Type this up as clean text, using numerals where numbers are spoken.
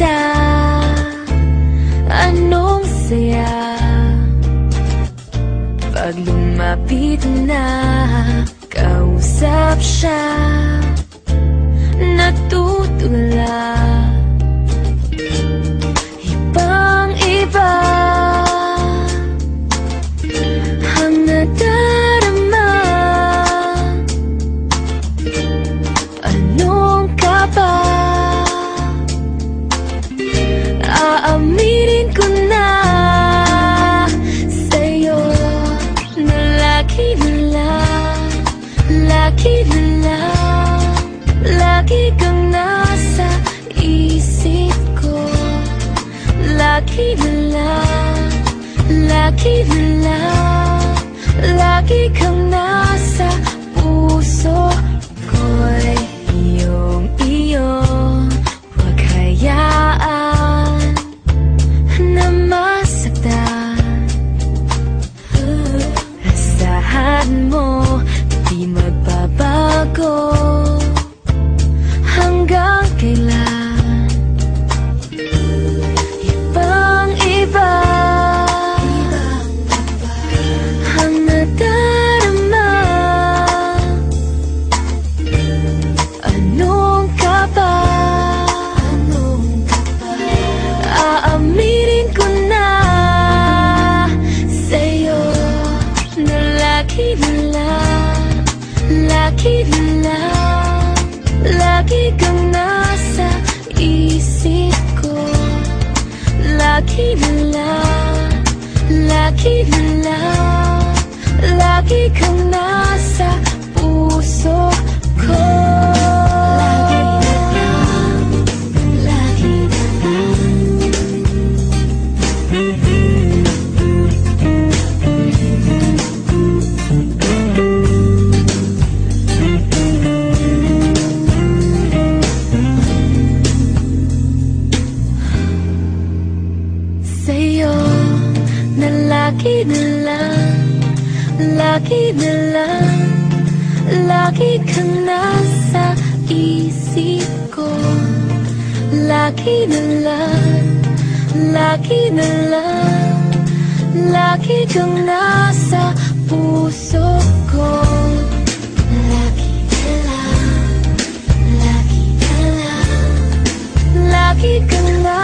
kita, anong saya pag lumapit na, kausap siya, natutula. Ibang-iba ang nadarama. Anong ka ba? Aaminin ko na sa'yo na lagi na lang, lagi na lang, lagi kang nasa isip ko. Lagi na lang, lagi na lang, lagi kang nasa puso ko'y iyong-iyo. Huwag hayaan na masaktan. Asahan mo, di magbabago hanggang kailan. Ibang-iba ang nadarama. Anong ka ba? Aaminin ko na sa'yo na lagi na lang, lagi na lang, lagi kang nasa isip ko. Lagi na lang, lagi na lang, lagi kang nasa puso ko. Lagi na lang, lagi na lang. Sa'yo na lagi na lang, lagi na lang, lagi kang nasa isip ko. Lagi na lang, lagi na lang, lagi kang nasa puso ko. Lagi na lang, lagi na lang, lagi kang nasa